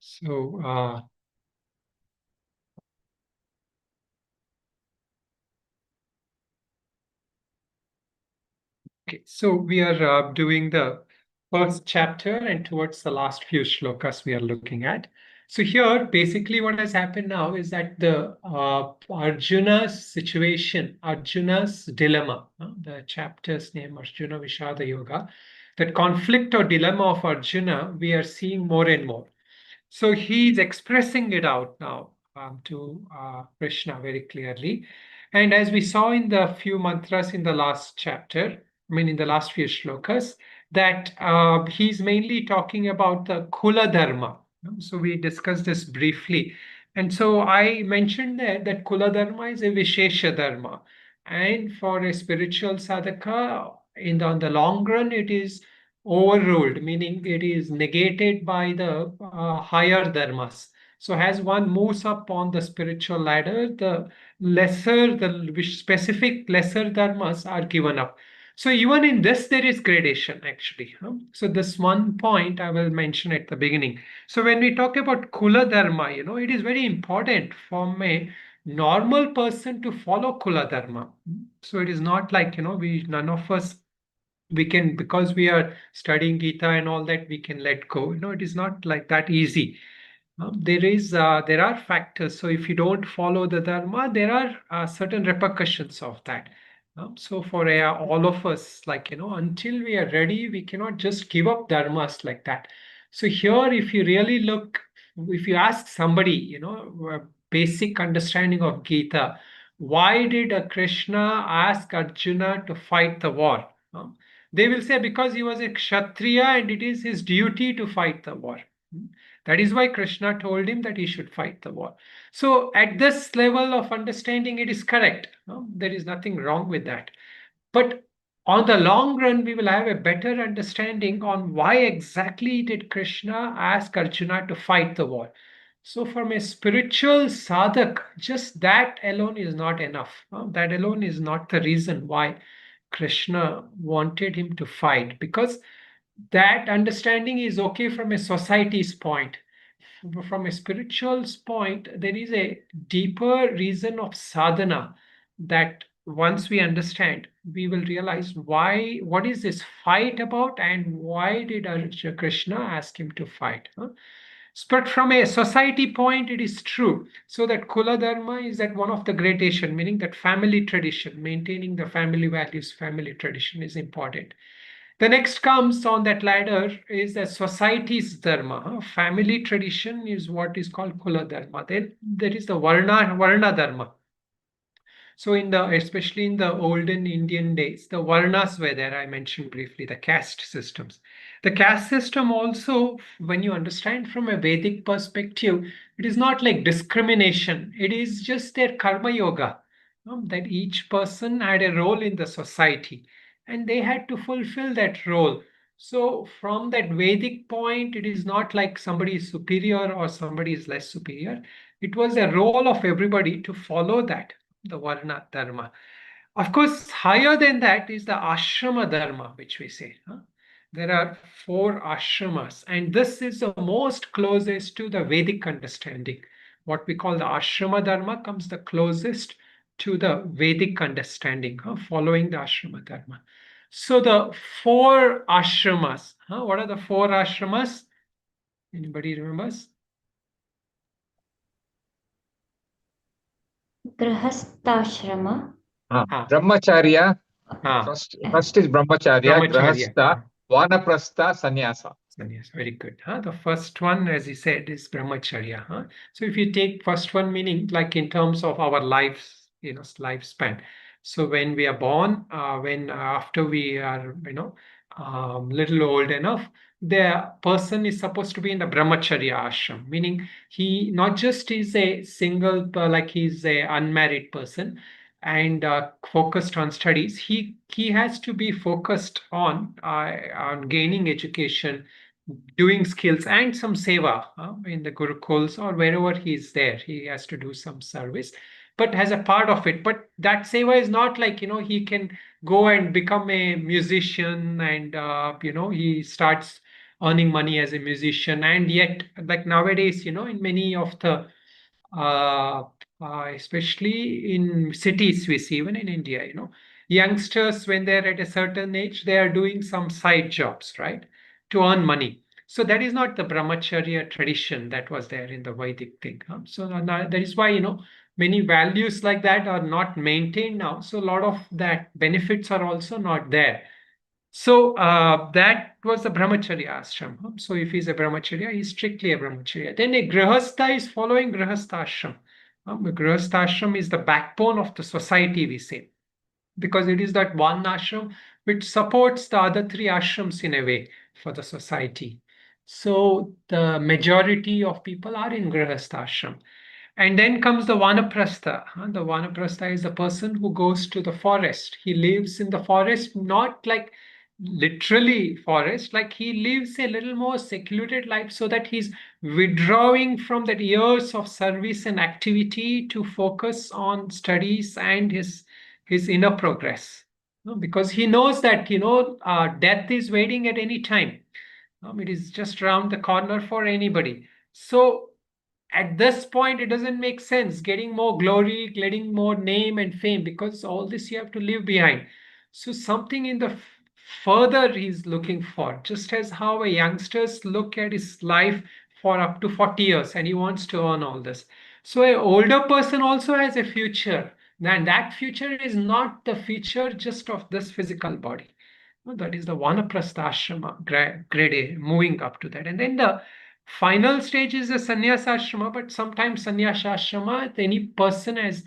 So, okay, so we are doing the first chapter, and towards the last few shlokas we are looking at. So here, basically what has happened now is that the Arjuna's situation, Arjuna's dilemma, the chapter's name, Arjuna Vishada Yoga, that conflict or dilemma of Arjuna, we are seeing more and more. So he's expressing it out now to Krishna very clearly. And as we saw in the few mantras in the last chapter, I mean, in the last few shlokas, that he's mainly talking about the Kula Dharma. So we discussed this briefly. And so I mentioned there that Kula Dharma is a Vishesha Dharma. And for a spiritual sadhaka, on the long run, it is overruled, meaning it is negated by the higher dharmas. So as one moves up on the spiritual ladder, the specific lesser dharmas are given up. So even in this, there is gradation actually. So this one point I will mention at the beginning. So when we talk about Kula Dharma, it is very important for a normal person to follow Kula Dharma. So it is not like, none of us we can, because we are studying Gita and all that, we can let go. It is not like that easy. There are factors. So if you don't follow the dharma, there are certain repercussions of that. So for all of us, like, until we are ready, we cannot just give up dharmas like that. So here, if you really look, if you ask somebody, a basic understanding of Gita, why did Krishna ask Arjuna to fight the war? They will say because he was a Kshatriya and it is his duty to fight the war. That is why Krishna told him that he should fight the war. So at this level of understanding, it is correct. There is nothing wrong with that. But on the long run, we will have a better understanding on why exactly did Krishna ask Arjuna to fight the war. So from a spiritual sadhak, just that alone is not enough. That alone is not the reason why Krishna wanted him to fight, because that understanding is okay from a society's point. From a spiritual's point, there is a deeper reason of sadhana that once we understand, we will realize what is this fight about, and why did Krishna ask him to fight. But from a society point, it is true. So that Kula Dharma is that one of the gradation, meaning that family tradition, maintaining the family values, family tradition is important. The next comes on that ladder is a society's dharma. Family tradition is what is called Kula Dharma. Then there is the Varna Dharma. So especially in the olden Indian days, the Varnas were there. I mentioned briefly the caste systems. The caste system also, when you understand from a Vedic perspective, it is not like discrimination. It is just their karma yoga, that each person had a role in the society and they had to fulfill that role. So from that Vedic point, it is not like somebody is superior or somebody is less superior. It was a role of everybody to follow that, the Varna Dharma. Of course, higher than that is the ashrama dharma, which we say. There are 4 ashramas, and this is the most closest to the Vedic understanding. What we call the ashrama dharma comes the closest to the Vedic understanding, following the ashrama dharma. So the 4 ashramas, what are the 4 ashramas? Anybody remembers? Grahastha Brahmacharya. Ah, First is Brahmacharya, brahmacharya. Grahastha, Vanaprastha, Sannyasa. Yes, very good. The first one, as he said, is brahmacharya. So if you take first one, meaning like in terms of our lives, lifespan. So when we are born, when after we are, little old enough, the person is supposed to be in the brahmacharya ashram, meaning he not just is a single, like he's a unmarried person and focused on studies. He has to be focused on gaining education, doing skills and some seva in the gurukuls or wherever he is there. He has to do some service, but as a part of it. But that seva is not like, he can go and become a musician and, he starts earning money as a musician. And yet, like nowadays, in many of the uh, especially in cities, we see, even in India, youngsters, when they're at a certain age, they are doing some side jobs, right, to earn money. So that is not the brahmacharya tradition that was there in the Vedic thing. So that is why, many values like that are not maintained now. So a lot of that benefits are also not there. So that was the brahmacharya ashram. So if he's a brahmacharya, he's strictly a brahmacharya. Then a grihastha is following grihastha ashram. The grihastha ashram is the backbone of the society, we say, because it is that one ashram which supports the other three ashrams in a way for the society. So the majority of people are in grihastha ashram. And then comes the vanaprastha. The vanaprastha is the person who goes to the forest. He lives in the forest, not like literally forest, like he lives a little more secluded life so that he's withdrawing from that years of service and activity to focus on studies and his inner progress. Because he knows that, death is waiting at any time. It is just around the corner for anybody. So at this point, it doesn't make sense getting more glory, getting more name and fame, because all this you have to leave behind. So something in the further he's looking for, just as how a youngsters look at his life for up to 40 years and he wants to earn all this. So an older person also has a future. And that future is not the future just of this physical body. That is the vanaprastha ashrama grade A, moving up to that. And then the final stage is a sannyasa ashrama, but sometimes sannyasa ashrama, any person, as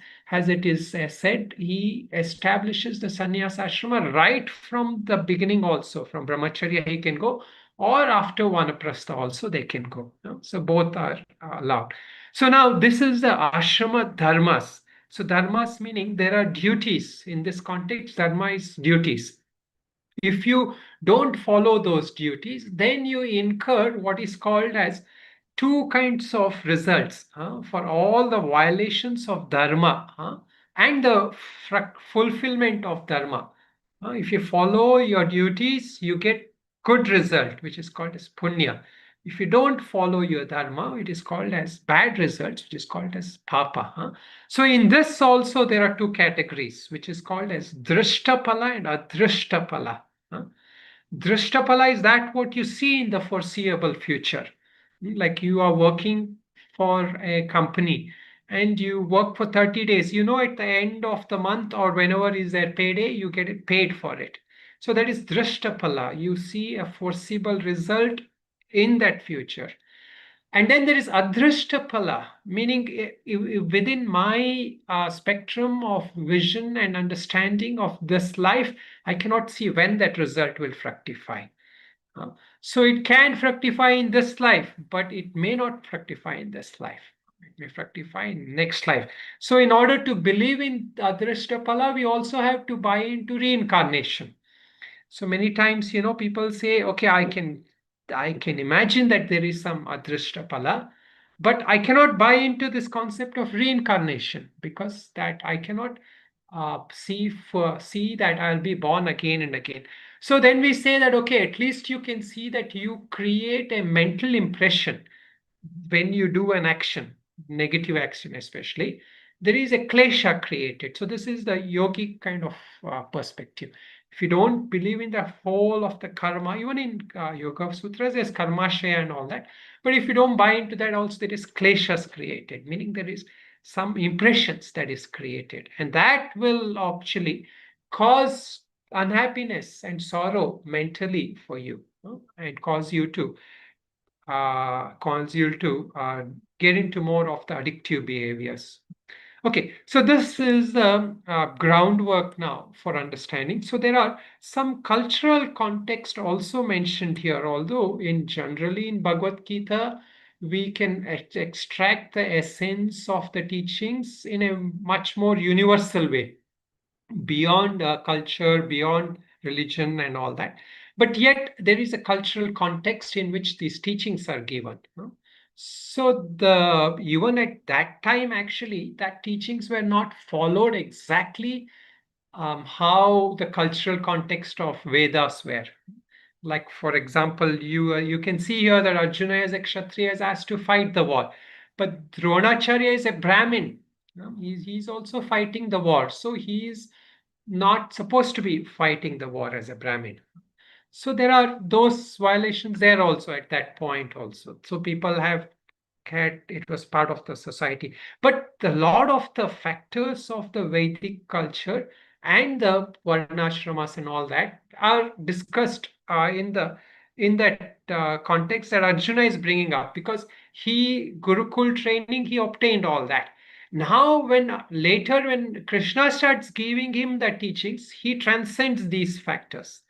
it is said, he establishes the sannyasa ashrama right from the beginning also. From brahmacharya he can go, or after vanaprastha also they can go. So both are allowed. So now this is the ashrama dharmas. So dharmas meaning there are duties. In this context, dharma is duties. If you don't follow those duties, then you incur what is called as two kinds of results for all the violations of dharma and the fulfillment of dharma. If you follow your duties, you get good result, which is called as punya. If you don't follow your dharma, it is called as bad results, which is called as papa. So in this also there are two categories, which is called as drishtapala and adrishtapala. Drishtapala is that what you see in the foreseeable future. Like you are working for a company and you work for 30 days. At the end of the month or whenever is their payday, you get it paid for it. So that is drishtapala. You see a foreseeable result in that future. And then there is adrishtapala, meaning within my spectrum of vision and understanding of this life, I cannot see when that result will fructify. So it can fructify in this life, but it may not fructify in this life. It may fructify in next life. So in order to believe in adrishtapala, we also have to buy into reincarnation. So many times, people say, okay, I can imagine that there is some adrishtapala, but I cannot buy into this concept of reincarnation because that I cannot see that I'll be born again and again. So then we say that, okay, at least you can see that you create a mental impression when you do an action, negative action especially, there is a klesha created. So this is the yogic kind of perspective. If you don't believe in the whole of the karma, even in Yoga Sutras, there's karmashaya and all that. But if you don't buy into that, also there is kleshas created, meaning there is some impressions that is created. And that will actually cause unhappiness and sorrow mentally for you, and cause you to get into more of the addictive behaviors. Okay, so this is the groundwork now for understanding. So there are some cultural context also mentioned here, although generally in Bhagavad Gita, we can extract the essence of the teachings in a much more universal way, beyond culture, beyond religion and all that. But yet there is a cultural context in which these teachings are given. So even at that time, actually, that teachings were not followed exactly how the cultural context of Vedas were. Like for example, you can see here that Arjuna as a Kshatriya is asked to fight the war, but Dronacharya is a Brahmin. He's also fighting the war, so he's not supposed to be fighting the war as a Brahmin. So there are those violations there also at that point also. So people have had, it was part of the society. But a lot of the factors of the Vedic culture and the varnashramas and all that are discussed in that context that Arjuna is bringing up, because he Gurukul training, he obtained all that. Now when later when Krishna starts giving him the teachings, he transcends these factors,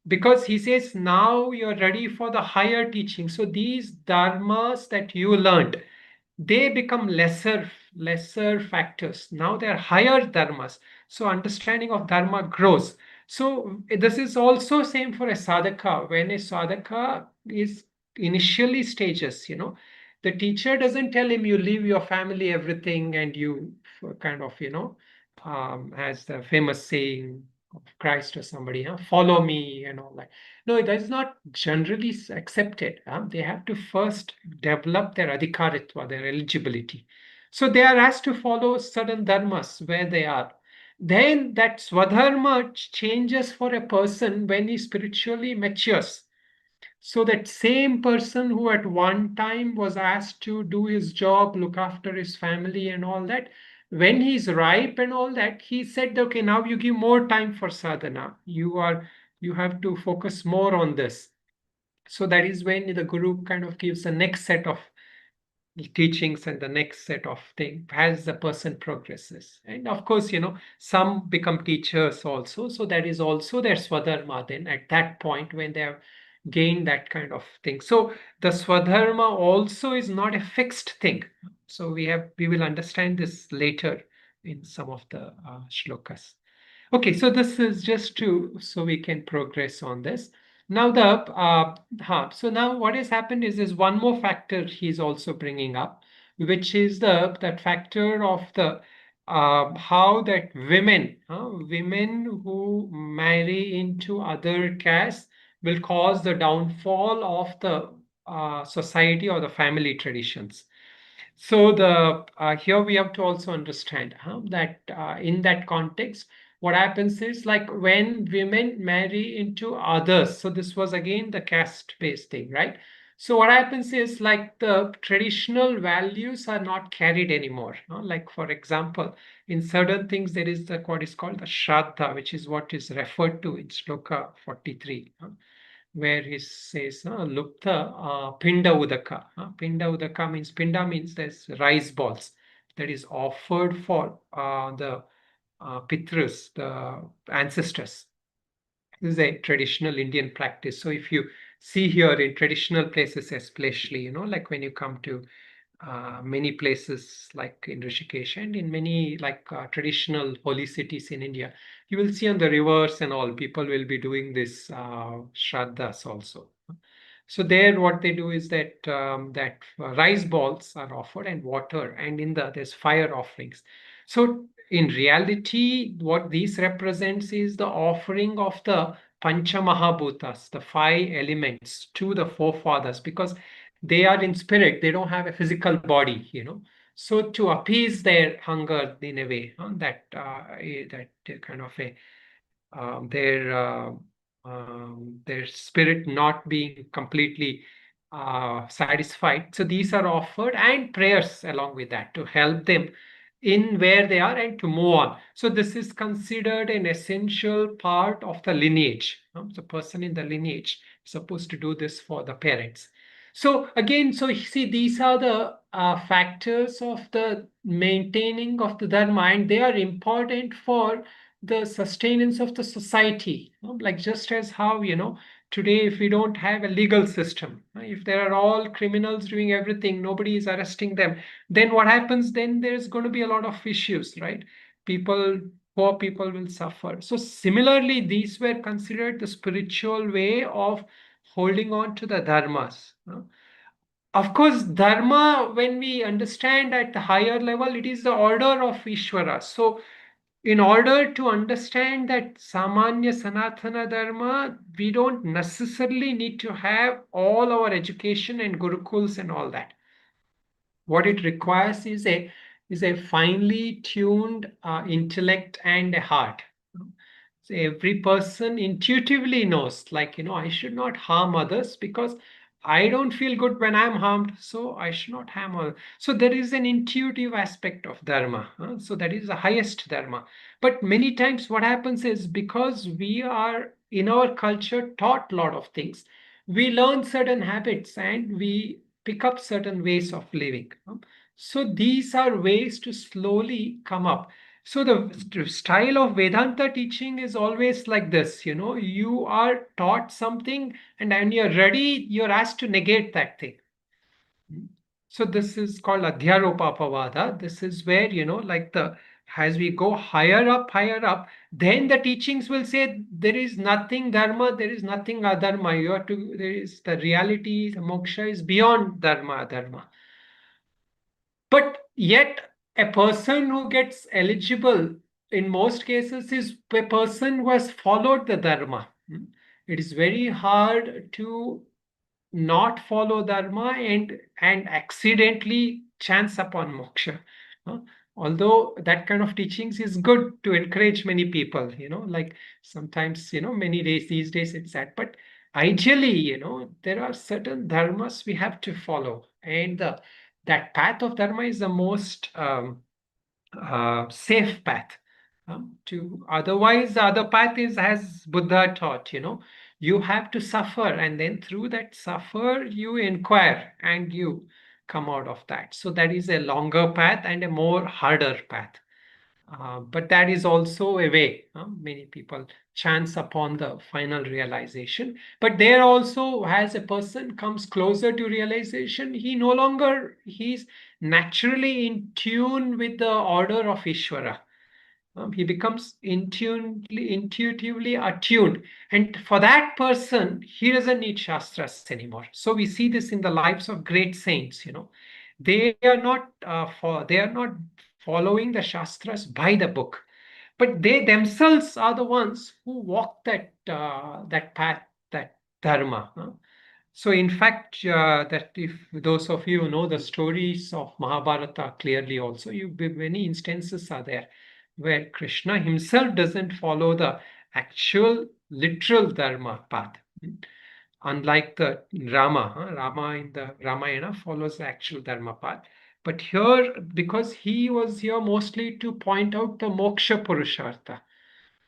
because he says now you're ready for the higher teaching. So these dharmas that you learned, they become lesser factors. Now they're higher dharmas. So understanding of dharma grows. So this is also same for a sadhaka. When a sadhaka is initially stages, the teacher doesn't tell him you leave your family, everything, and you kind of, as the famous saying of Christ or somebody, follow me and all that. No, that is not generally accepted. They have to first develop their adhikaritva, their eligibility. So they are asked to follow certain dharmas where they are. Then that swadharma changes for a person when he spiritually matures. So that same person who at one time was asked to do his job, look after his family and all that, when he's ripe and all that, he said, okay, now you give more time for sadhana. You have to focus more on this. So that is when the guru kind of gives the next set of teachings and the next set of things as the person progresses. And of course, some become teachers also. So that is also their swadharma then at that point when they have gained that kind of thing. So the swadharma also is not a fixed thing. So we will understand this later in some of the shlokas. Okay, so this is just so we can progress on this. Now so now what has happened is one more factor he's also bringing up, which is that factor of the how that women who marry into other castes will cause the downfall of the society or the family traditions. So the here we have to also understand that in that context, what happens is like when women marry into others. So this was again the caste-based thing, right? So what happens is like the traditional values are not carried anymore. Like for example, in certain things there is what is called the shraddha, which is what is referred to in Shloka 43. Where he says, Lupta Pinda Udaka. Pinda Udaka means, Pinda means there's rice balls that is offered for the Pitrus, the ancestors. This is a traditional Indian practice. So if you see here in traditional places, especially, like when you come to many places like in Rishikesh and in many like traditional holy cities in India, you will see on the rivers and all, people will be doing this shraddhas also. So there, what they do is that rice balls are offered and water, and there's fire offerings. So in reality, what these represents is the offering of the Pancha Mahabhutas, the five elements, to the forefathers, because they are in spirit, they don't have a physical body. So to appease their hunger in a way, that kind of a their spirit not being completely satisfied. So these are offered, and prayers along with that to help them in where they are and to move on. So this is considered an essential part of the lineage. The person in the lineage is supposed to do this for the parents. So again, so you see, these are the factors of the maintaining of the dharma, and they are important for the sustenance of the society. Like just as how, today if we don't have a legal system, if there are all criminals doing everything, nobody is arresting them, then what happens? Then there's going to be a lot of issues, right? Poor people will suffer. So similarly, these were considered the spiritual way of holding on to the dharmas. Of course, dharma, when we understand at the higher level, it is the order of Ishvara. So in order to understand that Samanya Sanatana Dharma, we don't necessarily need to have all our education and gurukuls and all that. What it requires is a finely tuned intellect and a heart. So every person intuitively knows, like, I should not harm others because I don't feel good when I'm harmed, so I should not harm others. So there is an intuitive aspect of dharma. So that is the highest dharma. But many times what happens is, because we are in our culture taught a lot of things, we learn certain habits and we pick up certain ways of living. So these are ways to slowly come up. So the style of Vedanta teaching is always like this, you are taught something, and when you're ready, you're asked to negate that thing. So this is called Adhyarupapavada. This is where, like as we go higher up, then the teachings will say there is nothing dharma, there is nothing adharma. There is the reality, the moksha is beyond dharma, adharma. But yet, a person who gets eligible in most cases is a person who has followed the dharma. It is very hard to not follow dharma and accidentally chance upon moksha. Uh, Although that kind of teachings is good to encourage many people, like sometimes, many days these days it's that. But ideally, there are certain dharmas we have to follow, and that path of dharma is the most safe path. To otherwise, the other path is, as Buddha taught, you have to suffer, and then through that suffer, you inquire and you come out of that. So that is a longer path and a more harder path. But that is also a way. Many people chance upon the final realization. But there also, as a person comes closer to realization, he's naturally in tune with the order of Ishvara. He becomes intuitively attuned. And for that person, he doesn't need shastras anymore. So we see this in the lives of great saints. They are not following the shastras by the book, but they themselves are the ones who walk that path, that dharma. So, in fact, that if those of you who know the stories of Mahabharata clearly, also, many instances are there where Krishna himself doesn't follow the actual literal dharma path. Unlike the Rama in the Ramayana follows the actual dharma path. But here, because he was here mostly to point out the moksha purushartha,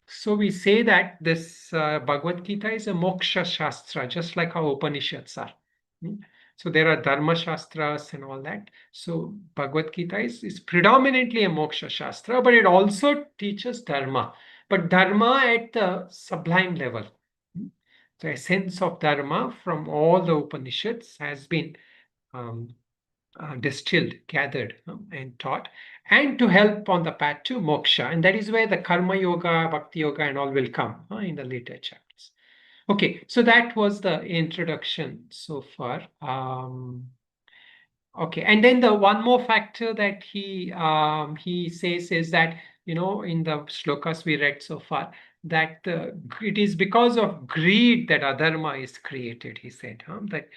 so we say that this Bhagavad Gita is a moksha shastra, just like how Upanishads are. Hmm. So there are dharma shastras and all that. So Bhagavad Gita is predominantly a moksha shastra, but it also teaches dharma. But dharma at the sublime level. Hmm. The essence of dharma from all the Upanishads has been um, distilled, gathered, and taught, and to help on the path to moksha. And that is where the karma yoga, bhakti yoga, and all will come in the later chapters. Okay, so that was the introduction so far. Okay, and then the one more factor that he says is that, in the shlokas we read so far, that it is because of greed that adharma is created. He said that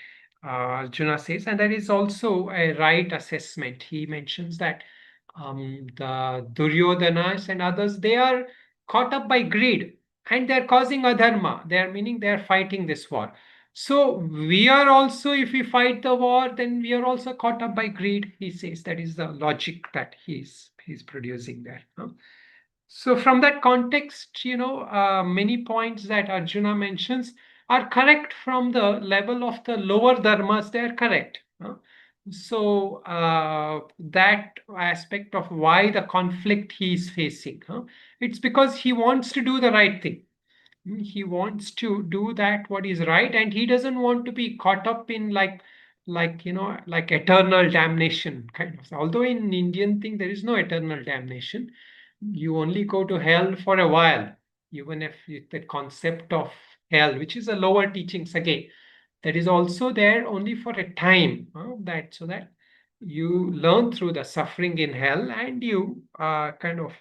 Arjuna says, and that is also a right assessment. He mentions that the Duryodhanas and others, they are caught up by greed and they're causing adharma. They are meaning they are fighting this war. So we are also, if we fight the war, then we are also caught up by greed. He says that is the logic that he's producing there. So from that context, many points that Arjuna mentions are correct from the level of the lower dharmas. They are correct. So that aspect of why the conflict he is facing, it's because he wants to do the right thing. He wants to do that what is right, and he doesn't want to be caught up in like eternal damnation kind of. Although in Indian thing there is no eternal damnation, you only go to hell for a while. Even if the concept of hell, which is a lower teachings again, that is also there only for a time, that so that you learn through the suffering in hell, and you kind of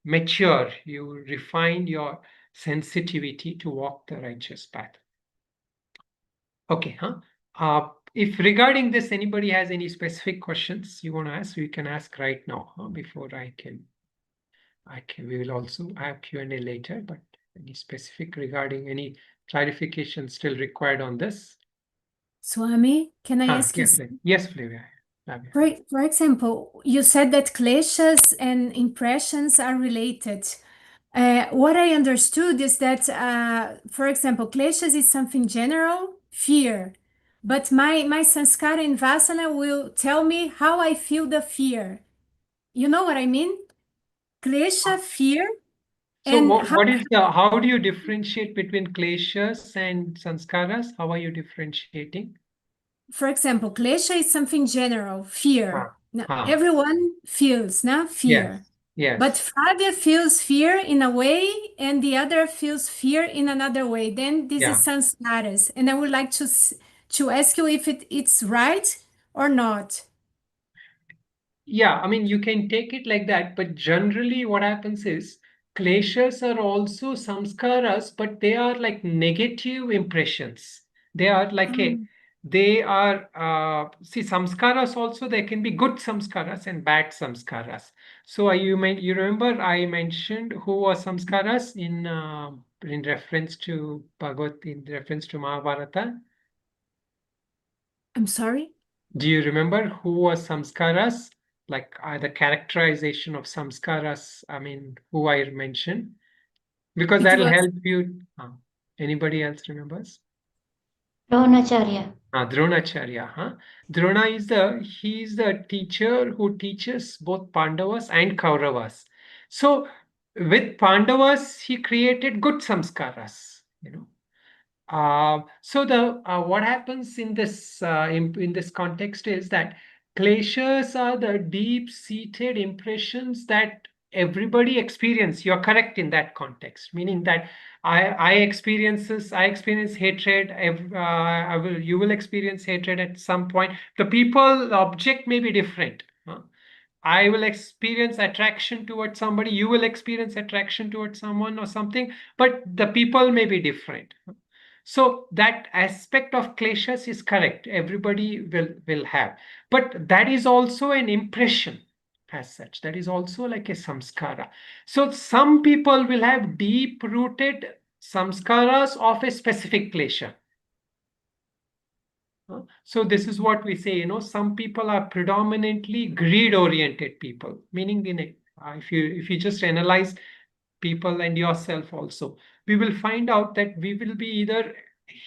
mature, you refine your sensitivity to walk the righteous path. Okay, if regarding this anybody has any specific questions you want to ask, you can ask right now, before I can, we will also have Q&A later, but any specific regarding any clarification still required on this? Swami, can I ask you? Yes, Flavia. For example, you said that kleshas and impressions are related. What I understood is that, for example, kleshas is something general, fear, but my sanskara and vasana will tell me how I feel the fear. You know what I mean? Klesha, fear. So and how do you differentiate between kleshas and sanskaras? How are you differentiating? For example, klesha is something general, fear. Ah. Everyone feels, fear. Yes. But father feels fear in a way, and the other feels fear in another way. Then this is sanskaras, and I would like to ask you if it's right or not. Yeah, I mean, you can take it like that, but generally what happens is kleshas are also samskaras, but they are like negative impressions. They are like see, samskaras also, there can be good samskaras and bad samskaras. So you remember I mentioned who was samskaras in reference to Bhagavad, in reference to Mahabharata? I'm sorry? Do you remember who was samskaras? Like the characterization of samskaras, I mean, who I mentioned? Because that'll help you. Anybody else remembers? Dronacharya. Dronacharya. Drona is the teacher who teaches both Pandavas and Kauravas. So with Pandavas, he created good samskaras, So what happens in this in this context is that kleshas are the deep-seated impressions that everybody experience. You're correct in that context, meaning that I experience hatred. You will experience hatred at some point. The object may be different. I will experience attraction towards somebody. You will experience attraction towards someone or something, but the people may be different. So that aspect of kleshas is correct. Everybody will have, but that is also an impression as such. That is also like a samskara. So some people will have deep-rooted samskaras of a specific klesha. So this is what we say. Some people are predominantly greed-oriented people, meaning if you just analyze people and yourself also, we will find out that we will be either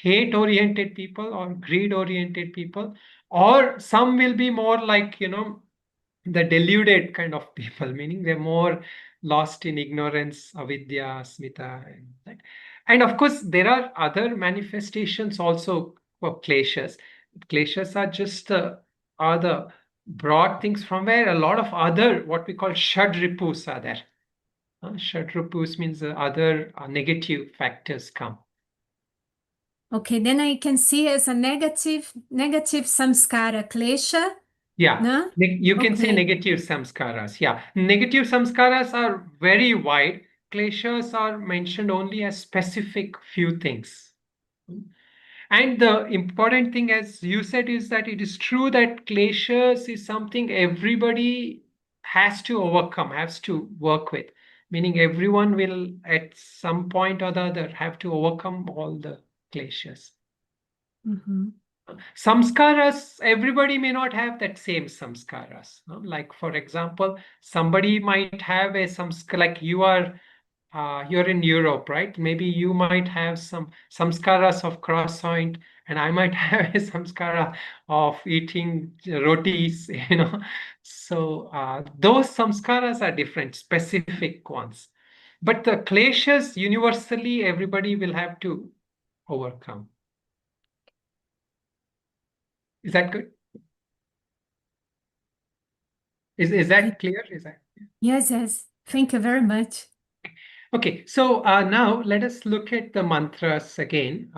hate-oriented people or greed-oriented people, or some will be more like, the deluded kind of people, meaning they're more lost in ignorance, avidya, smita, and that. And of course, there are other manifestations also for kleshas. Kleshas are just are the broad things from where a lot of other, what we call shadripus are there. Shadrupus means other negative factors come. Okay, then I can see as a negative samskara, klesha. Yeah, no? you can say negative samskaras. Yeah, negative samskaras are very wide. Kleshas are mentioned only as specific few things. And the important thing, as you said, is that it is true that kleshas is something everybody has to overcome, has to work with. Meaning everyone will at some point or the other have to overcome all the kleshas. Samskaras, everybody may not have that same samskaras. Like, for example, somebody might have a samskara, like you're in Europe, right? Maybe you might have some samskaras of croissant, and I might have a samskara of eating rotis, So those samskaras are different, specific ones. But the kleshas, universally, everybody will have to overcome. Is that good? Is that clear? Yes. Thank you very much. Okay, so now let us look at the mantras again,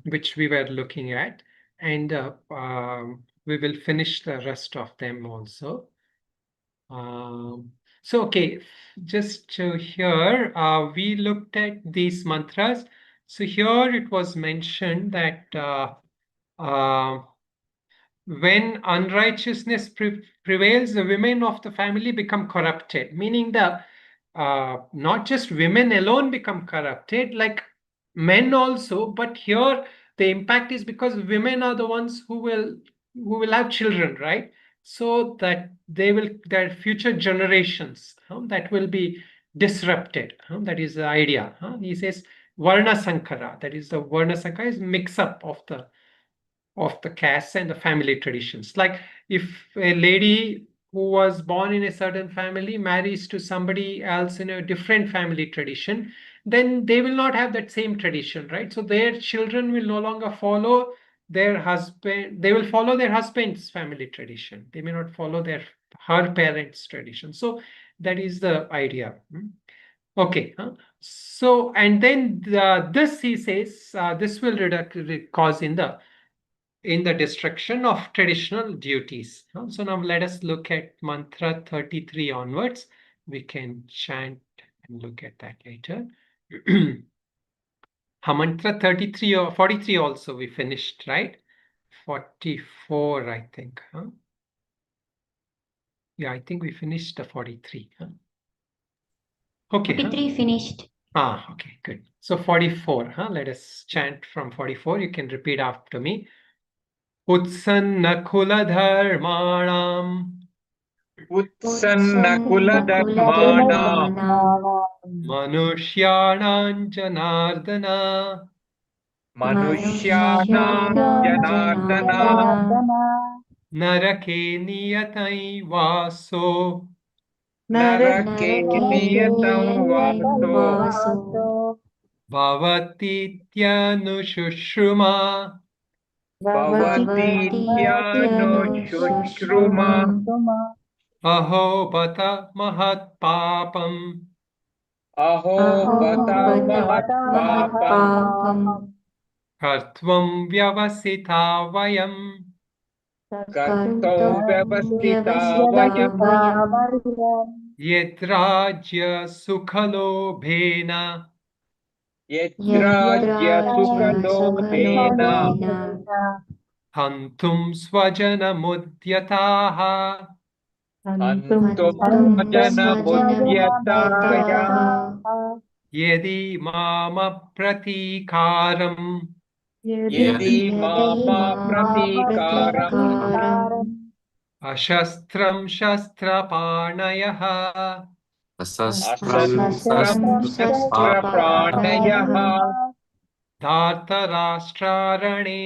which we were looking at, and we will finish the rest of them also. So, okay, just here, we looked at these mantras. So here it was mentioned that uh, when unrighteousness prevails, the women of the family become corrupted, meaning the not just women alone become corrupted, like men also, but here the impact is because women are the ones who will have children, right? So that their future generations that will be disrupted. That is the idea. He says Varna Sankara, that is the Varna Sankara is mix up of the caste and the family traditions. Like if a lady who was born in a certain family marries to somebody else in a different family tradition, then they will not have that same tradition, right? So their children will no longer follow their husband, they will follow their husband's family tradition. They may not follow her parents' tradition. So that is the idea. Okay. So, and then this he says, this will cause in the destruction of traditional duties. So now let us look at mantra 33 onwards. We can chant and look at that later. Mantra 33 or 43 also we finished, right? 44, I think. Yeah, I think we finished the 43. Okay. 43 finished. Okay, good. So 44, let us chant from 44. You can repeat after me. Utsannakuladharmanam उत्सन्नकुलधर्माणाम् Manushyanam Janardana मनुष्याणां Janardan Narake Niyatai Vaso नरके नियतं वासो Bhavatityanushushruma भवतीत्यानुशुश्रुमा Aho Bata Mahat Papam अहो बत महत्पापम् Kartvam Vyavasita Vayam कर्तौ व्यवस्थिता वयम् Yedrajya Sukhalobhena यद्राज्य सुखलोभेन Hantum Swajanamudyataha हन्तुं जनमुद्यताय Yedi Mama Pratikaram यदि माम प्रतीकारम् Ashastram Shastrapanayah असस्त्रं शस्त्रप्राणयः Dhartarashtrarane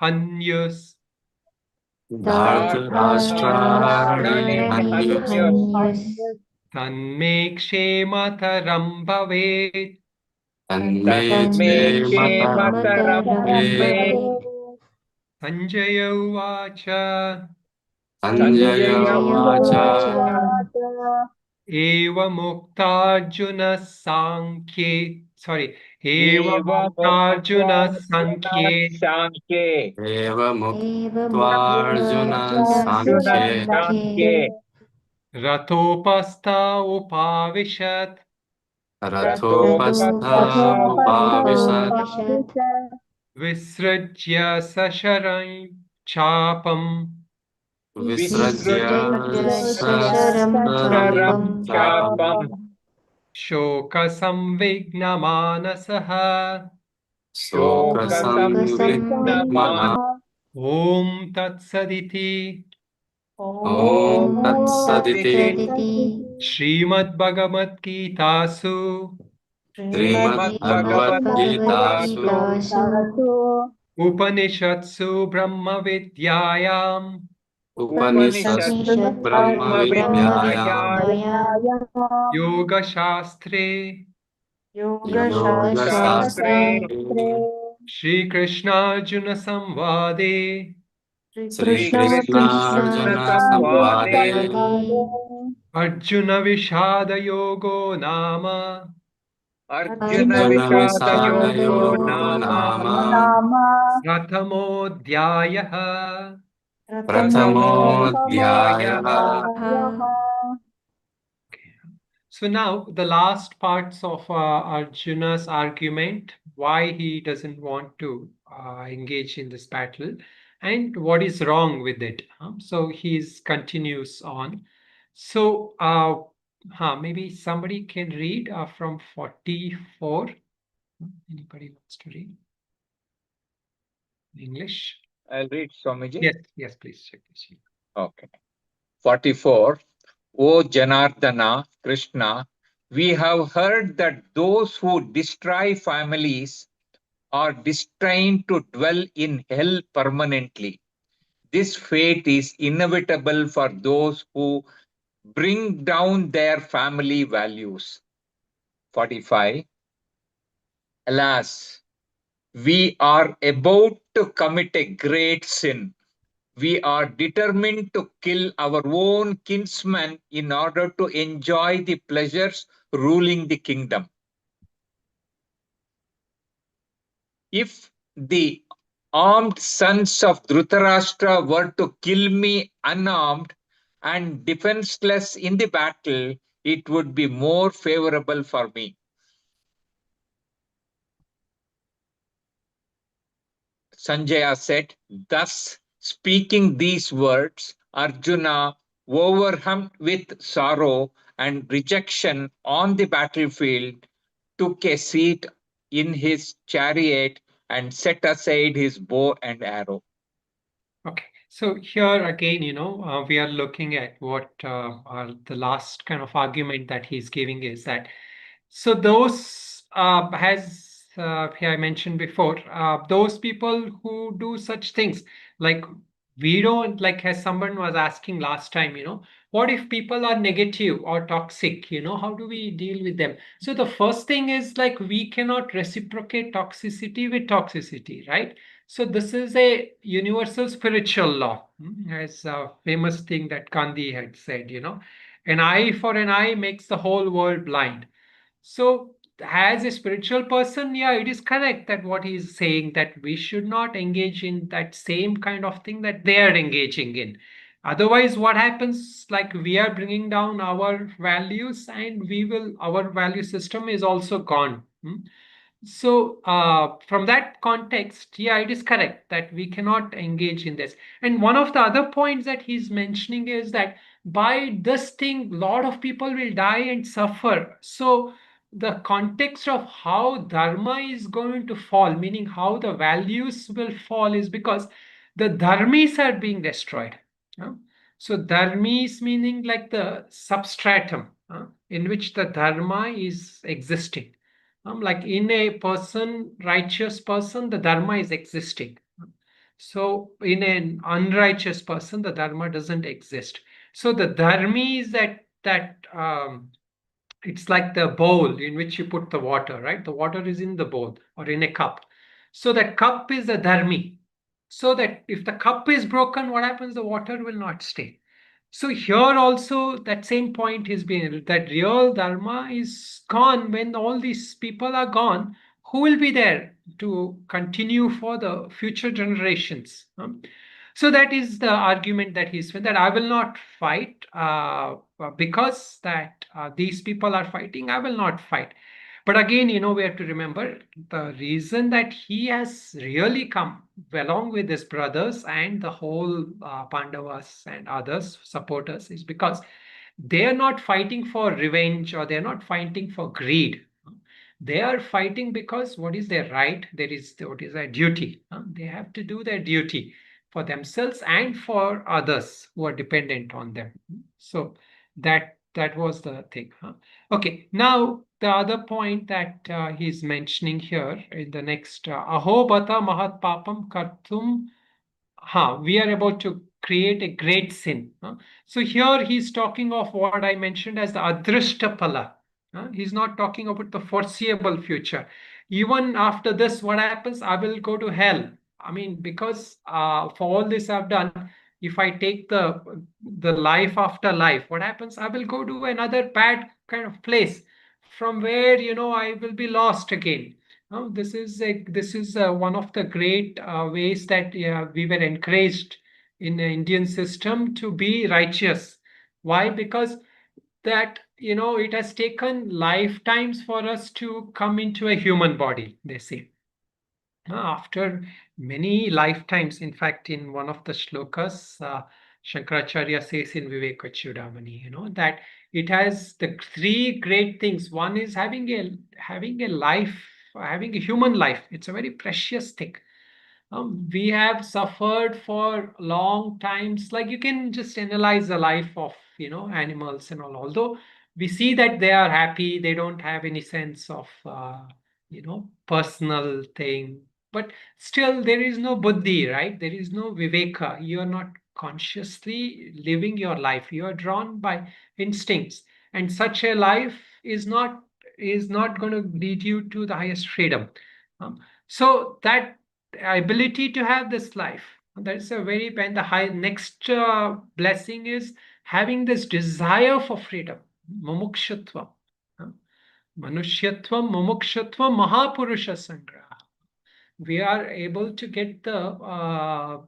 Hanyus धार्तराष्ट्रारणे हन्युस् Tanme Kshemataram Bhavet तन्मे क्षेमतरं भवेत् Sanjaya Uvacha सञ्जय उवाच Eva Muktarjuna Sankhye. Sorry. Eva एवमुक्त्वा Muktarjuna Sankhye. साङ्ख्ये एवमुक्त्वार्जुन Arjun साङ्ख्ये साङ्ख्ये Ratopasta Upavishat. रथोपस्था Visrajya Sasharam Chapam. विसृज्य शशरं शरं चापम् चापम् Shokasamvignamanasah. शोकसंविघ्नमान Om Tat Saditi. ॐ तत्सदिति Srimad Bhagavad Gitasu श्रीमद्भगवद्गीतासु Upanishatsu Brahma Vidyayam उपनिषत्सु ब्रह्मविद्यायां Yoga Shastre योगशास्त्रे Shri Krishna Arjuna Samvade श्रीकृष्णार्जुनसंवादे Arjuna Vishada Yogo Nama अर्जुनविषादयोगो नाम Prathamodhyayah प्रथमोऽध्यायः So now the last parts of Arjuna's argument, why he doesn't want to engage in this battle and what is wrong with it. So he continues on. So maybe somebody can read from 44. Anybody wants to read English? I'll read, Swamiji. Yes, please check this. Okay. 44. O Janardana, Krishna, we have heard that those who destroy families are destined to dwell in hell permanently. This fate is inevitable for those who bring down their family values. 45. Alas, we are about to commit a great sin. We are determined to kill our own kinsmen in order to enjoy the pleasures ruling the kingdom. If the armed sons of Dhritarashtra were to kill me unarmed and defenseless in the battle, it would be more favorable for me. Sanjaya said, thus speaking these words, Arjuna, overwhelmed with sorrow and rejection on the battlefield, took a seat in his chariot and set aside his bow and arrow. Okay, so here again, we are looking at what are the last kind of argument that he's giving is that so those as I mentioned before, those people who do such things like we don't like as someone was asking last time, what if people are negative or toxic, how do we deal with them? So the first thing is like we cannot reciprocate toxicity with toxicity, right? So this is a universal spiritual law, as a famous thing that Gandhi had said, an eye for an eye makes the whole world blind. So, as a spiritual person, yeah, it is correct that what he is saying that we should not engage in that same kind of thing that they are engaging in. Otherwise, what happens? Like we are bringing down our values, and our value system is also gone. So, from that context, yeah, it is correct that we cannot engage in this. And one of the other points that he's mentioning is that by this thing, a lot of people will die and suffer. So, the context of how dharma is going to fall, meaning how the values will fall, is because the dharmis are being destroyed. So, dharmis meaning like the substratum in which the dharma is existing. Like in a person, righteous person, the dharma is existing. So in an unrighteous person, the dharma doesn't exist. So the dharmi is that it's like the bowl in which you put the water, right? The water is in the bowl or in a cup. So that cup is the dharmi. So that if the cup is broken, what happens? The water will not stay. So here also that same point is being that real dharma is gone when all these people are gone. Who will be there to continue for the future generations? So that is the argument that he's made, that I will not fight because that these people are fighting. I will not fight. But again, we have to remember the reason that he has really come along with his brothers and the whole Pandavas and others supporters is because they are not fighting for revenge or they're not fighting for greed. They are fighting because what is their right? There is what is their duty. They have to do their duty for themselves and for others who are dependent on them. So that was the thing. Okay, now the other point that he's mentioning here in the next aho bata mahat papam kartum, we are about to create a great sin. So here he's talking of what I mentioned as the adrishtapala. He's not talking about the foreseeable future. Even after this, what happens? I will go to hell. I mean, because for all this I've done, if I take the life after life, what happens? I will go to another bad kind of place from where I will be lost again. This is one of the great ways that we were encouraged in the Indian system to be righteous. Why? Because that, it has taken lifetimes for us to come into a human body, they say. After many lifetimes, in fact, in one of the shlokas, Shankaracharya says in Vivekachudamani, that it has the three great things. One is having a life, having a human life. It's a very precious thing. We have suffered for long times. Like, you can just analyze the life of animals and all. Although we see that they are happy, they don't have any sense of personal thing. But still, there is no buddhi, right? There is no viveka. You are not consciously living your life. You are drawn by instincts, and such a life is not going to lead you to the highest freedom. So that ability to have this life, that's a very, and the high next blessing is having this desire for freedom, mumukshutvam. Manushyatvam, mumukshutvam, mahapurusha sangraha. We are able to get the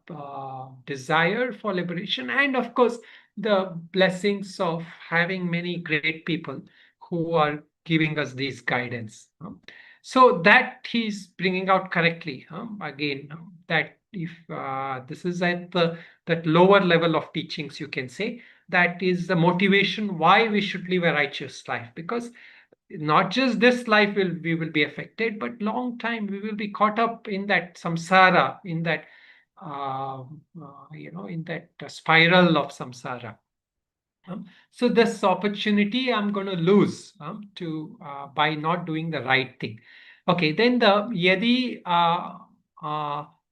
desire for liberation, and of course the blessings of having many great people who are giving us these guidance. So that he's bringing out correctly, again, that if this is at that lower level of teachings, you can say that is the motivation why we should live a righteous life, because not just this life we will be affected, but long time we will be caught up in that samsara, in that in that spiral of samsara. So this opportunity I'm going to lose to by not doing the right thing. Okay, then the yadi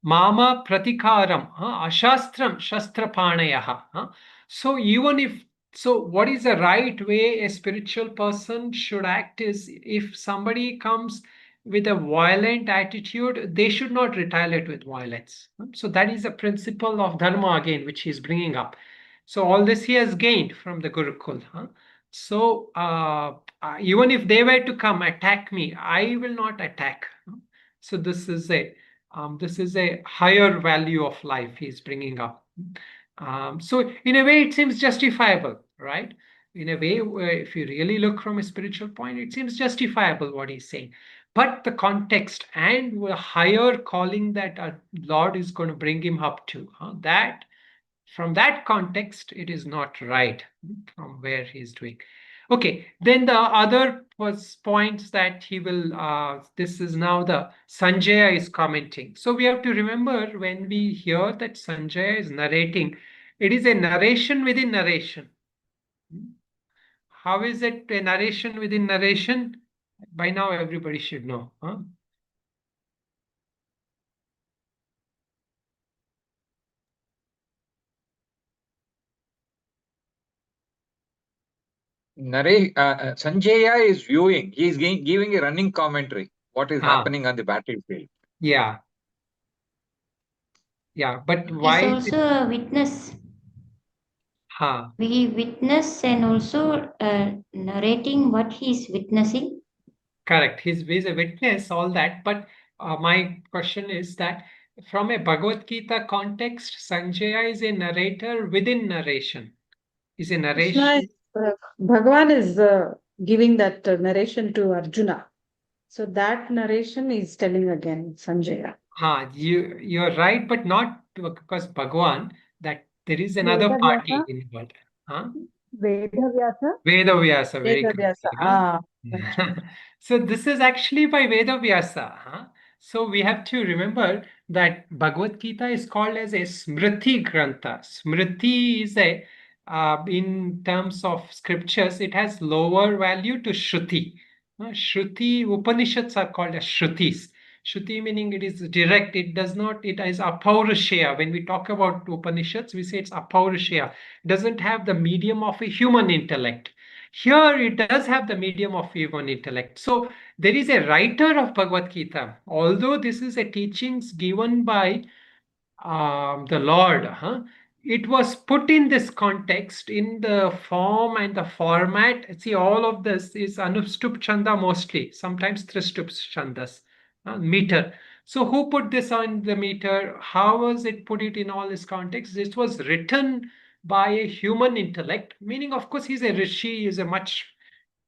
mama pratikaram ashastram shastrapanayah. So even if, so what is the right way a spiritual person should act is, if somebody comes with a violent attitude, they should not retaliate with violence. So that is a principle of dharma again, which he is bringing up. So all this he has gained from the Gurukul. So even if they were to come attack me, I will not attack. So this is a higher value of life he's bringing up. So in a way, it seems justifiable, right? In a way, if you really look from a spiritual point, it seems justifiable what he's saying. But the context and the higher calling that our Lord is going to bring him up to, that from that context, it is not right from where he's doing. Okay, then the other points that he will, this is now the Sanjaya is commenting. So we have to remember, when we hear that Sanjaya is narrating, it is a narration within narration. How is it a narration within narration? By now everybody should know. Sanjaya is viewing. He is giving a running commentary. What is happening on the battlefield? Yeah. Yeah, but He's why? also a witness. We witness and also narrating what he's witnessing. Correct. He's a witness, all that. But my question is that from a Bhagavad Gita context, Sanjaya is a narrator within narration. Is a narration. Bhagavan is giving that narration to Arjuna. So that narration is telling again Sanjaya. You're right, but not because Bhagavan, that there is another party involved. Vedavyasa? Vedavyasa, very Vedavyasa. good. So this is actually by Vedavyasa. So we have to remember that Bhagavad Gita is called as a Smriti Grantha. Smriti is in terms of scriptures, it has lower value to Shruti. Shruti, Upanishads are called as Shrutis. Shruti meaning it is direct, it does not, it is apaurusheya. When we talk about Upanishads, we say it's apaurusheya. It doesn't have the medium of a human intellect. Here it does have the medium of human intellect. So there is a writer of Bhagavad Gita, although this is a teachings given by the Lord, it was put in this context, in the form and the format. See, all of this is Anustup Chanda mostly, sometimes Tristup Chandas, meter. So who put this on the meter? How was it put it in all this context? This was written by a human intellect, meaning, of course, he's a rishi, is a much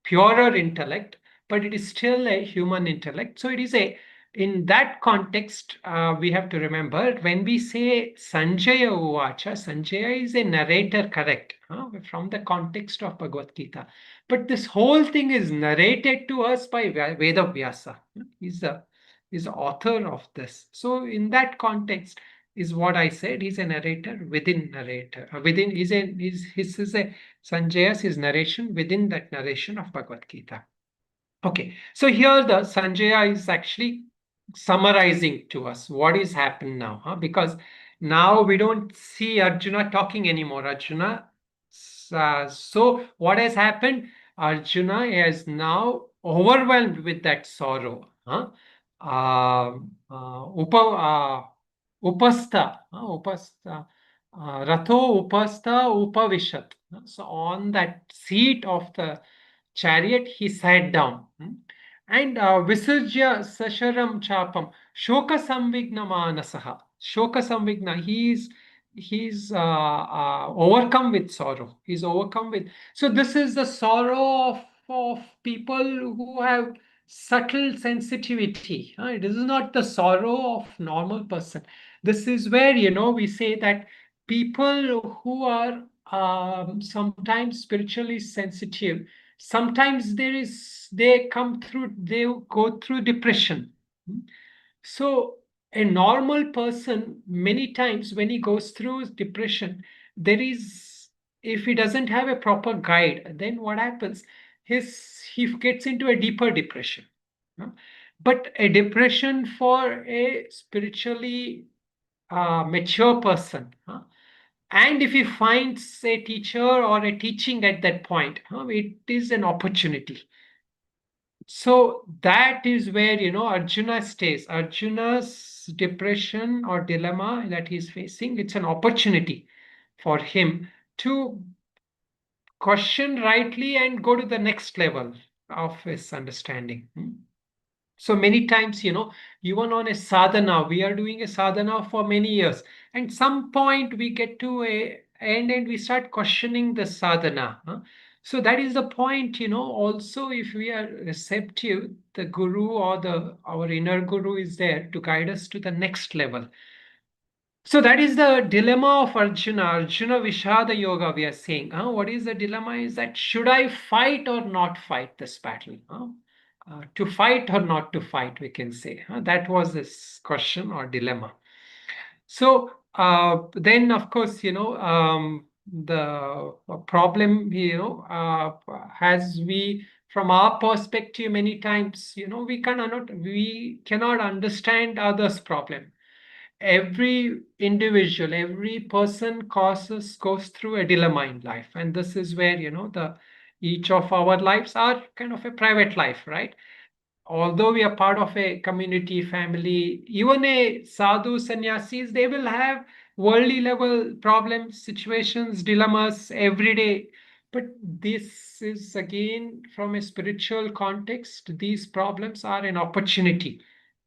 purer intellect, but it is still a human intellect. So it is a, in that context, we have to remember when we say Sanjaya Uvacha, Sanjaya is a narrator, correct, from the context of Bhagavad Gita. But this whole thing is narrated to us by Vedavyasa. He's the author of this. So in that context is what I said. He's a narrator within narrator. Within is a his is a Sanjaya's his narration within that narration of Bhagavad Gita. Okay, so here the Sanjaya is actually summarizing to us what is happened now, because now we don't see Arjuna talking anymore. Arjuna, so what has happened? Arjuna is now overwhelmed with that sorrow. Upasta, Ratho Upasta Upavishat. So on that seat of the chariot, he sat down. And Visurjya Sasharam Chapam, Shoka Samvigna Manasaha. Shoka Samvigna, he's overcome with sorrow. He's overcome with. So this is the sorrow of people who have subtle sensitivity. It is not the sorrow of normal person. This is where, we say that people who are sometimes spiritually sensitive, sometimes they go through depression. So a normal person, many times when he goes through depression, if he doesn't have a proper guide, then what happens? He gets into a deeper depression. But a depression for a spiritually mature person, and if he finds a teacher or a teaching at that point, it is an opportunity. So that is where, Arjuna stays. Arjuna's depression or dilemma that he's facing, it's an opportunity for him to question rightly and go to the next level of his understanding. So many times, even on a sadhana, we are doing a sadhana for many years. And some point we get to a end and we start questioning the sadhana. So that is the point, also if we are receptive, the guru or our inner guru is there to guide us to the next level. So that is the dilemma of Arjuna. Arjuna Vishada Yoga, we are saying. What is the dilemma is that should I fight or not fight this battle? To fight or not to fight, we can say. That was this question or dilemma. So then, of course, the problem, has we, from our perspective, many times, we cannot understand others' problem. Every individual, every person goes through a dilemma in life, and this is where each of our lives are kind of a private life, right? Although we are part of a community, family, even a sadhu sannyasis, they will have worldly level problems, situations, dilemmas every day. But this is again from a spiritual context, these problems are an opportunity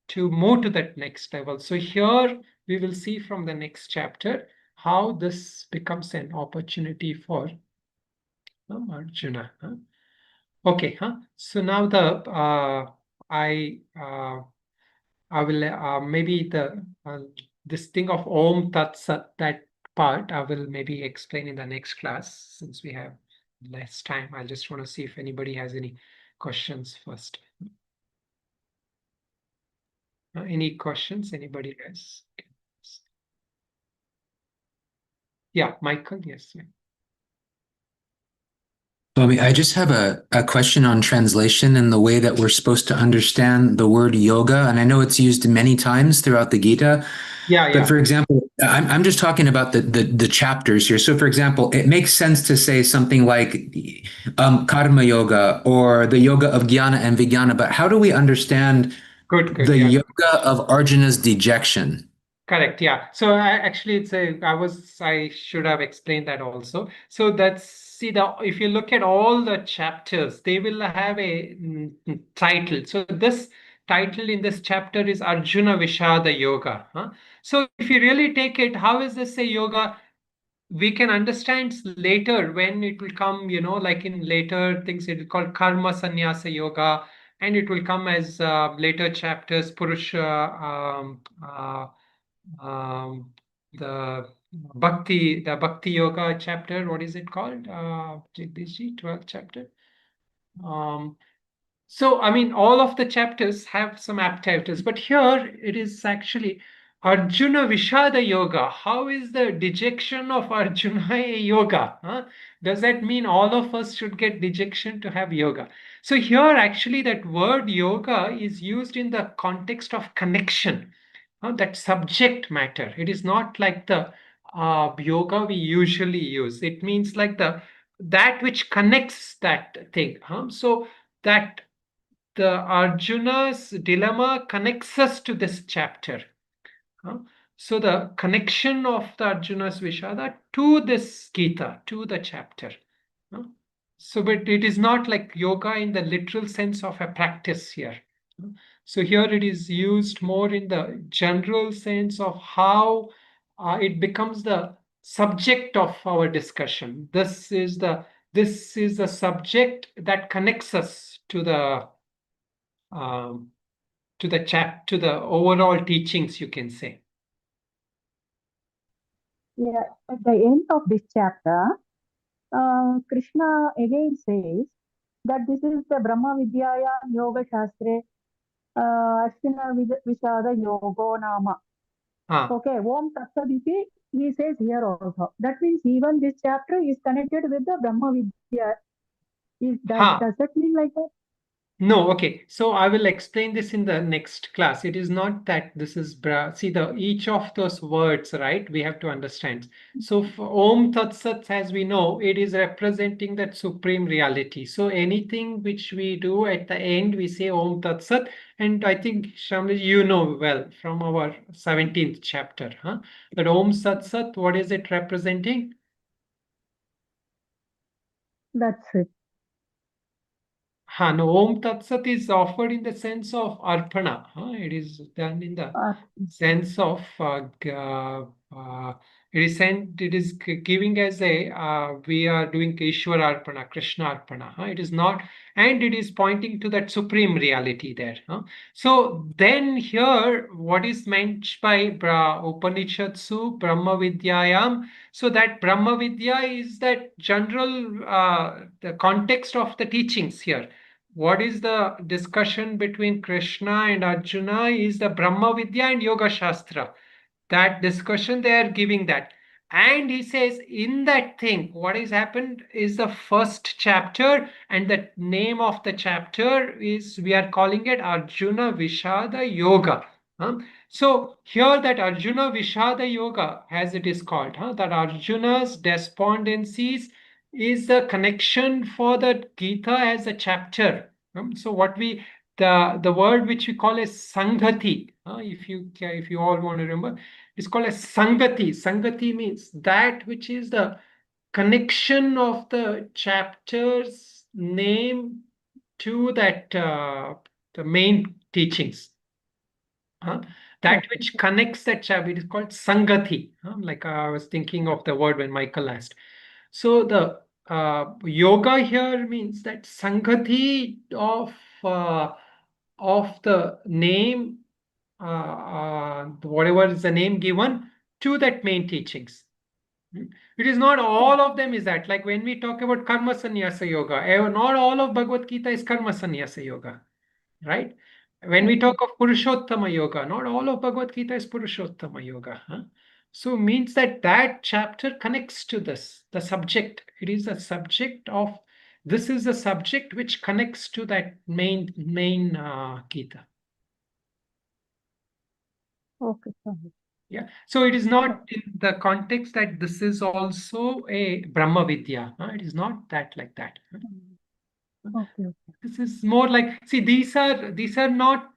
to move to that next level. So here we will see from the next chapter how this becomes an opportunity for Arjuna. Okay, so now I will maybe this thing of Om Tat Sat, that part I will maybe explain in the next class since we have less time. I just want to see if anybody has any questions first. Any questions? Anybody has? Yeah, Michael, yes. Swami, I just have a question on translation and the way that we're supposed to understand the word yoga. And I know it's used many times throughout the Gita. Yeah. But for example, I'm just talking about the chapters here. So for example, it makes sense to say something like karma yoga or the yoga of jnana and vijnana. But how do we understand the yoga of Arjuna's dejection? Correct. Yeah. So actually, I should have explained that also. So if you look at all the chapters, they will have a title. So this title in this chapter is Arjuna Vishada Yoga. So if you really take it, how is this a yoga? we can understand later when it will come, like in later things, it will call karma sannyasa yoga, and it will come as later chapters, Purusha, um, the Bhakti Yoga chapter. What is it called? Jagdishji, 12th chapter. So, I mean, all of the chapters have some apt titles, but here it is actually Arjuna Vishada Yoga. How is the dejection of Arjuna a yoga? Huh? Does that mean all of us should get dejection to have yoga? So, here actually, that word yoga is used in the context of connection, that subject matter. It is not like the yoga we usually use. It means like that which connects that thing. So, that the Arjuna's dilemma connects us to this chapter. So the connection of the Arjuna's Vishada to this Gita, to the chapter. So, but it is not like yoga in the literal sense of a practice here. So here it is used more in the general sense of how it becomes the subject of our discussion. This is the subject that connects us um, to the overall teachings, you can say. Yeah, at the end of this chapter, Krishna again says that this is the Brahma Vidyaya Yoga Shastre Ashvina Vishada Yogo Nama. Okay, Om Tatsaditi, he says here also. That means even this chapter is connected with the Brahma Vidya. Does that mean like that? No, okay. So I will explain this in the next class. It is not that this is see each of those words, right? We have to understand. So for Om Tat Sat, as we know, it is representing that supreme reality. So anything which we do at the end, we say Om Tat Sat. And I think, Shamli, you know well from our 17th chapter, that Om Sat Sat, what is it representing? That's it. No, Om Tat Sat is offered in the sense of arpana. It is done in the sense of it is giving as a we are doing Ishwara Arpana, Krishna Arpana. It is not, and it is pointing to that supreme reality there. So then here, what is meant by Upanishatsu, Brahma Vidyayam? So that Brahma Vidya is that general the context of the teachings here. What is the discussion between Krishna and Arjuna is the Brahma Vidya and Yoga Shastra. That discussion, they are giving that. And he says, in that thing, what has happened is the first chapter, and the name of the chapter is, we are calling it Arjuna Vishada Yoga. So here that Arjuna Vishada Yoga, as it is called, that Arjuna's despondencies is the connection for the Gita as a chapter. So what the word which we call as Sanghati, if you all want to remember, it's called as Sangati. Sangati means that which is the connection of the chapter's name to that the main teachings. That which connects that chapter, it is called Sangati. Like I was thinking of the word when Michael asked. So the yoga here means that Sangati of the name, whatever is the name given to that main teachings. It is not all of them is that. Like when we talk about karma sannyasa yoga, not all of Bhagavad Gita is karma sannyasa yoga, right? When we talk of Purushottama yoga, not all of Bhagavad Gita is Purushottama yoga. So means that chapter connects to this, the subject. It is a subject of, this is a subject which connects to that main Gita. Okay. Yeah. So it is not in the context that this is also a Brahma Vidya. It is not that like that. Okay. This is more like, see, these are not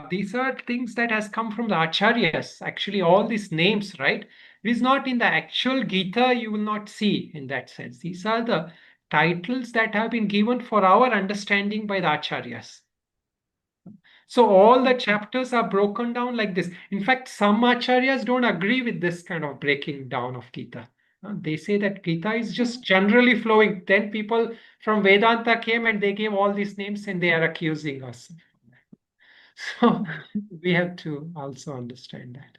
these are things that has come from the acharyas. Actually, all these names, right? It is not in the actual Gita. You will not see in that sense. These are the titles that have been given for our understanding by the acharyas. So all the chapters are broken down like this. In fact, some acharyas don't agree with this kind of breaking down of Gita. They say that Gita is just generally flowing. Then people from Vedanta came and they gave all these names and they are accusing us. So we have to also understand that.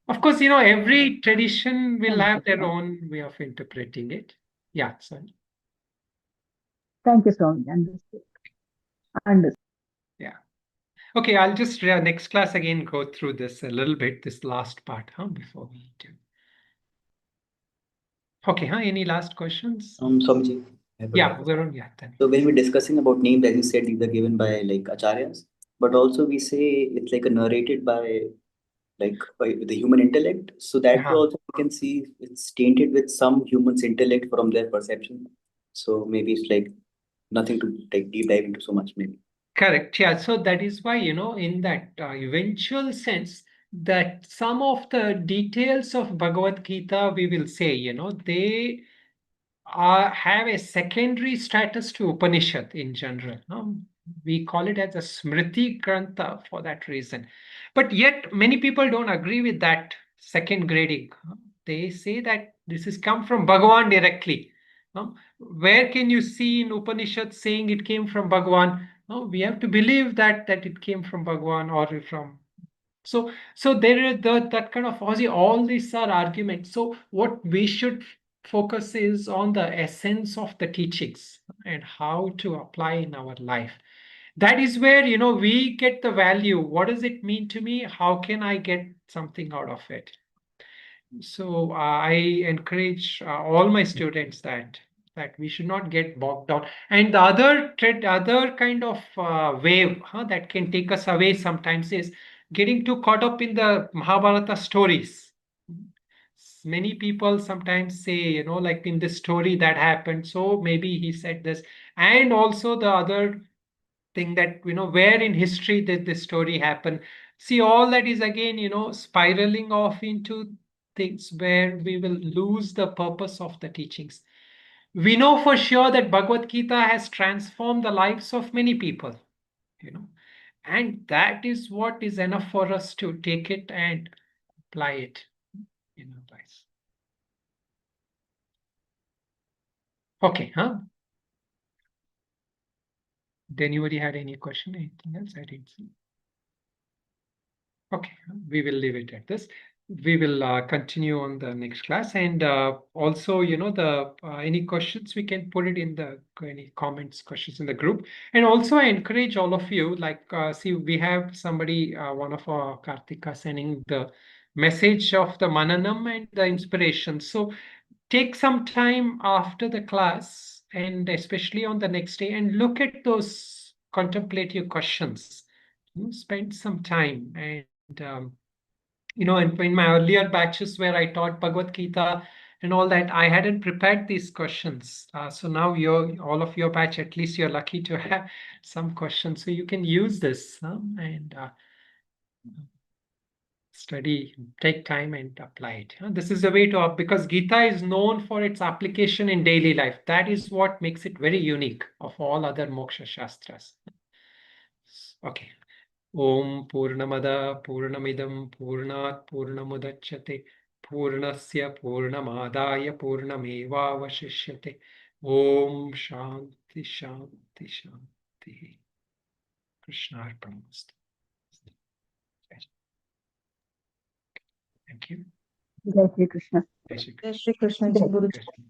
Of course, every tradition will have their own way of interpreting it. Yeah, sorry. Thank you, Swami. Understood. Yeah. Okay, I'll just next class again go through this a little bit, this last part, before we do. Okay, any last questions? Swamiji. Yeah, Varun, yeah. So when we're discussing about names, as you said, these are given by like acharyas, but also we say it's like a narrated by the human intellect. So that way also you can see it's tainted with some human's intellect from their perception. So maybe it's like nothing to take deep dive into so much, maybe. Correct. Yeah. So that is why, in that eventual sense, that some of the details of Bhagavad Gita, we will say, they have a secondary status to Upanishad in general. We call it as a Smriti Grantha for that reason. But yet, many people don't agree with that second grading. They say that this has come from Bhagavan directly. Where can you see in Upanishad saying it came from Bhagavan? No, we have to believe that it came from Bhagavan or from. So there is that kind of all these are arguments. So what we should focus is on the essence of the teachings and how to apply in our life. That is where we get the value. What does it mean to me? How can I get something out of it? So I encourage all my students that we should not get bogged down. And the other kind of wave that can take us away sometimes is getting too caught up in the Mahabharata stories. Many people sometimes say, like in this story that happened, so maybe he said this. And also the other thing that, where in history did this story happen? See, all that is again, spiraling off into things where we will lose the purpose of the teachings. We know for sure that Bhagavad Gita has transformed the lives of many people, and that is what is enough for us to take it and apply it in our lives. Okay, Did anybody had any question? Anything else? I didn't see. Okay, we will leave it at this. We will continue on the next class, and also, the any questions we can put it in the any comments, questions in the group. And also, I encourage all of you, like, see, we have somebody, one of our Kartika, sending the message of the Mananam and the inspiration. So take some time after the class, and especially on the next day, and look at those contemplative questions. Spend some time and. In my earlier batches where I taught Bhagavad Gita and all that, I hadn't prepared these questions. So now all of your batch, at least you're lucky to have some questions. So you can use this and study, take time and apply it. This is the way to, because Gita is known for its application in daily life. That is what makes it very unique of all other moksha shastras. Okay. Om Purnamada Purnamidam Purnat Purnamudachyate Purnasya Purnamadaya Purnamevavashishyate. Om Shanti Shanti Shanti. Krishna Arpanamastu. Thank you. Jai Shri Krishna. Jai Shri Jai Shri Krishna. Ji Guru. Krishna.